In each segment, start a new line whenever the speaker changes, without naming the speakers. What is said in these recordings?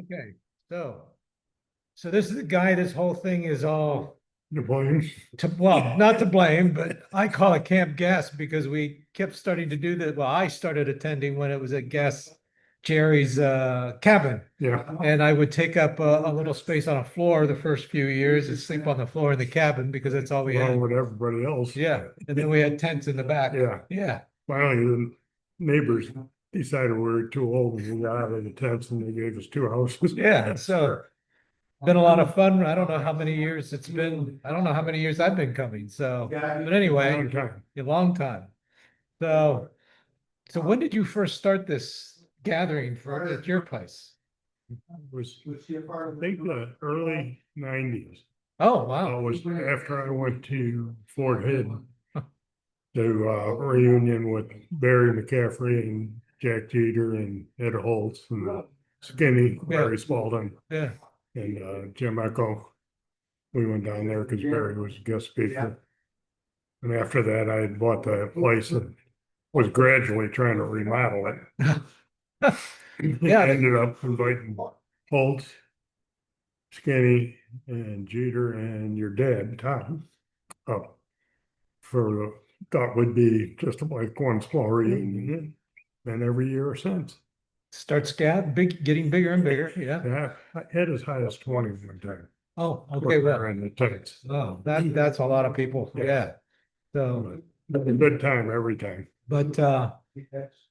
Okay, so this is the guy, this whole thing is all
The blame.
well, not to blame, but I call it Camp Gas because we kept starting to do that. Well, I started attending when it was at Gas Jerry's cabin.
Yeah.
And I would take up a little space on a floor the first few years and sleep on the floor in the cabin because that's all we
Along
had.
with everybody else.
Yeah. And then we had tents in the back.
Yeah.
Yeah.
Finally, the neighbors decided we were too old and we got out of the tents and they gave us two houses.
Yeah. So been a lot of fun. I don't know how many years it's been. I don't know how many years I've been coming. So, but anyway,
Long time.
a long time. So, so when did you first start this gathering for at your place?
It was, I think, the early 90s.
Oh,
It
wow.
was after I went to Fort Hood to reunion with Barry McCaffrey and Jack Jeter and Ed Holtz and Skinny, Barry Spalding,
Yeah.
and Jim Echo. We went down there because Barry was a guest speaker. And after that, I had bought the place and was gradually trying to remodel it.
Yeah.
Ended up inviting Holtz, Skinny, and Jeter, and your dad, Tom, up for the thought would be just like one small reunion. And every year since.
Starts getting bigger and bigger. Yeah.
Yeah, I had as high as 20 one time.
Oh, okay. Well,
In the tents.
oh, that's a lot of people. Yeah. So,
But a good time every time.
but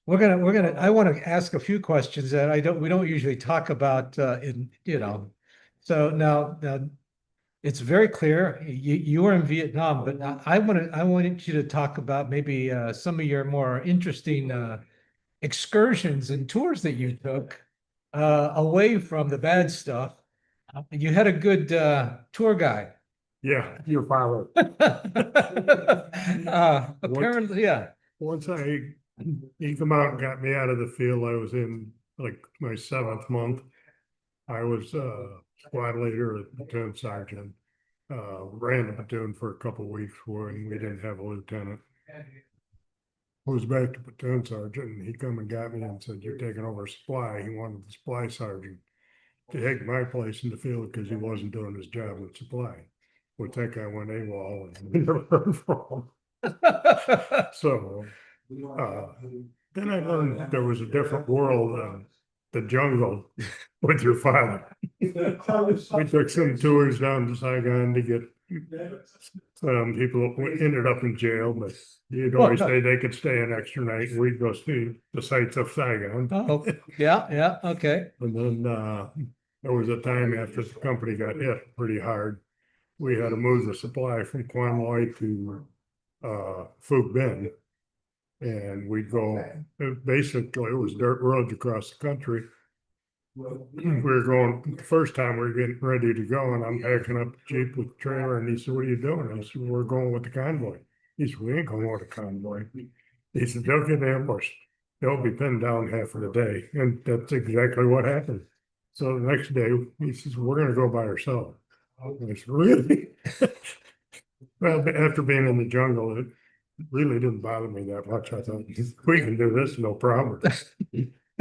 we're gonna I want to ask a few questions that we don't usually talk about so now it's very clear you were in Vietnam, but I wanted you to talk about maybe some of your more interesting excursions and tours that you took away from the bad stuff. You had a good tour guide.
Yeah, your father.
Apparently, yeah.
Once he come out and got me out of the field, I was in like my 7th month. I was squad leader, a platoon sergeant, ran the platoon for a couple of weeks when we didn't have a lieutenant. I was back to platoon sergeant and he come and got me and said, "You're taking over supply." He wanted the supply sergeant to take my place in the field because he wasn't doing his job with supply. Which that guy went AWOL and we never heard from him. So then I learned there was a different world than the jungle with your father. We took some tours down to Saigon to get people that ended up in jail, but you'd always say they could stay an extra night. We'd go see the sights of Saigon.
Oh, yeah, okay.
And then there was a time after the company got hit pretty hard, we had to move the supply from Quan Loy to Phuc Binh. And we'd go, basically, it was dirt roads across the country. We were going, the first time we were getting ready to go, and I'm packing up the Jeep with the trailer, and he said, "What are you doing?" I said, "We're going with the convoy." He said, "We ain't going with the convoy." He said, "They'll get ambushed. They'll be pinned down half of the day." And that's exactly what happened. So the next day, he says, "We're going to go by ourselves." I said, "Really?" Well, after being in the jungle, it really didn't bother me that much. I thought, we can do this, no problem.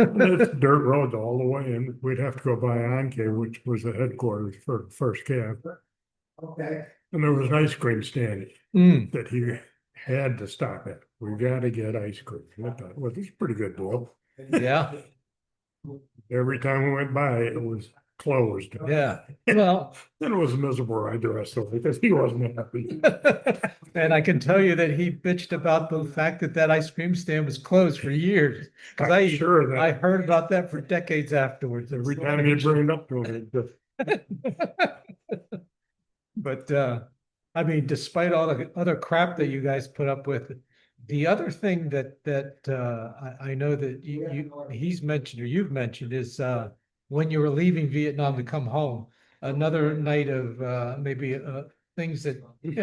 It's dirt roads all the way, and we'd have to go by Anke, which was the headquarters for the first Cav.
Okay.
And there was an ice cream stand
Mm,
that he had to stop at. We got to get ice cream. I thought, well, this is a pretty good deal.
yeah,
Every time we went by, it was closed.
yeah. Well,
Then it was a miserable ride the rest of it because he wasn't happy.
and I can tell you that he bitched about the fact that that ice cream stand was closed for years. Because
I'm sure that
I heard about that for decades afterwards.
every time you bring it up to him,
But I mean, despite all the other crap that you guys put up with, the other thing that I know that he's mentioned or you've mentioned is when you were leaving Vietnam to come home, another night of maybe things that you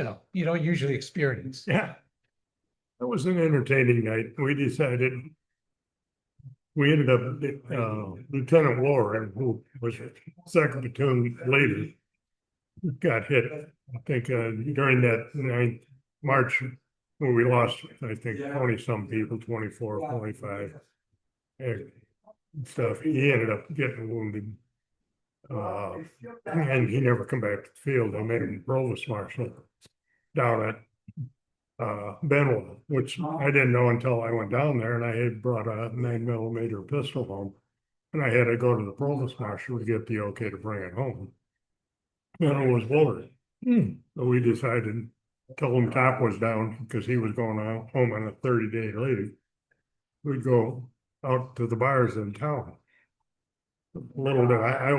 don't usually experience.
yeah, it was an entertaining night. We ended up, Lieutenant Warren, who was second platoon leader, got hit, I think, during that 9th March, when we lost, I think, 20-some people, 24, 25, and stuff. He ended up getting wounded. And he never come back to the field. They made him provost marshal down at Benwood, which I didn't know until I went down there and I had brought a 9mm pistol home. And I had to go to the provost marshal to get the okay to bring it home. And it was loaded. So we decided, till him top was down, because he was going out home on a 30-day leave, we'd go out to the bars in town. Little did I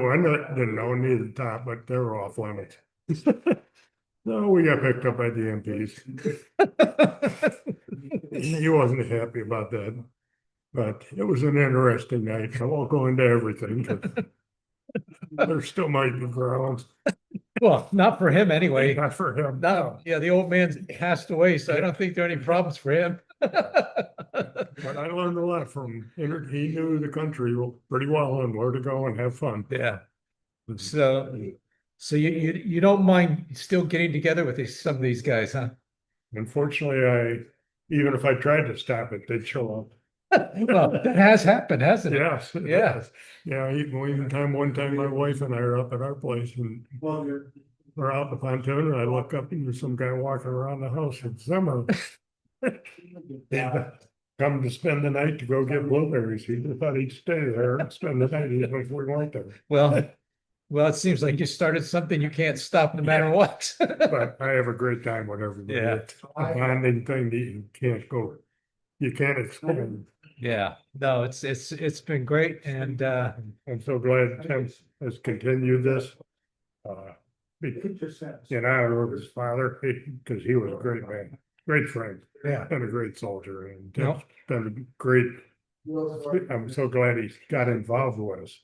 didn't know neither top, but they were off limits. No, we got picked up by the MPs. He wasn't happy about that, but it was an interesting night. I won't go into everything, 'cause there still might be grounds.
Well, not for him anyway.
Not for him.
No, yeah, the old man's passed away, so I don't think there are any problems for him.
But I learned a lot from him. He knew the country pretty well and where to go and have fun.
Yeah. So, you don't mind still getting together with some of these guys, huh?
Unfortunately, even if I tried to stop it, they'd show up.
Well, that has happened, hasn't it?
Yes. it
Yeah.
has. Yeah, one time my wife and I are up at our place and we're out in the pontoon and I look up and there's some guy walking around the house in summer. He'd come to spend the night to go get blueberries. He thought he'd stay there and spend the night even if we weren't there.
Well, it seems like you started something you can't stop no matter what.
But I have a great time with everybody.
Yeah.
It's a bonding thing that you can't explain.
Yeah, no, it's been great and
I'm so glad Tim has continued this. In honor of his father, because he was a great man, great friend,
yeah,
and a great soldier, and Tim's
Yep.
been a great. I'm so glad he got involved with us.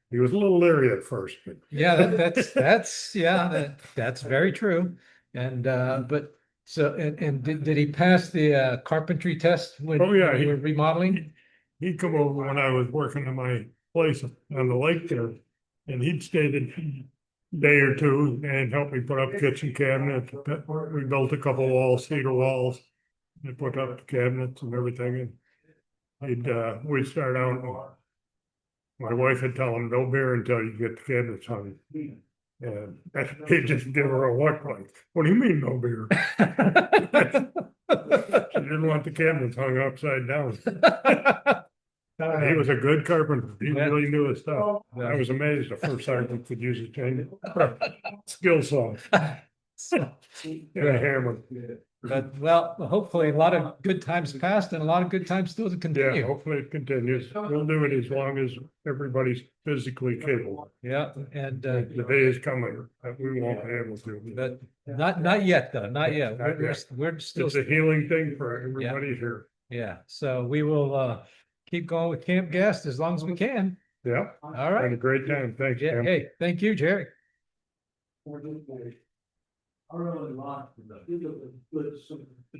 He was a little leery at first, but
yeah, that's very true. And but so and did he pass the carpentry test when
Oh, yeah,
when you were remodeling?
he'd come over when I was working on my place on the lake there, and he'd stayed a day or two and helped me put up kitchen cabinets. We built a couple walls, cedar walls, and put up the cabinets and everything. And we'd start out. My wife would tell him, no beer until you get the cabinets hung. And he'd just give her a look like, what do you mean no beer? She didn't want the cabinets hung upside down. He was a good carpenter. He
Yeah.
really knew his stuff. I was amazed the first sergeant could use a chain. Skill saw and a hammer.
But well, hopefully a lot of good times passed and a lot of good times still to
Yeah,
continue.
hopefully it continues. We'll do it as long as everybody's physically capable.
Yeah, and
The day is coming that we won't be able to.
but not yet though, not yet.
Not
We're
yet.
we're still
It's a healing thing for everybody here.
yeah. So we will keep going with Camp Gast as long as we can.
Yeah,
All
had a
right.
great time. Thanks,
Yeah.
Tim.
Hey, thank you, Jerry.
I really like the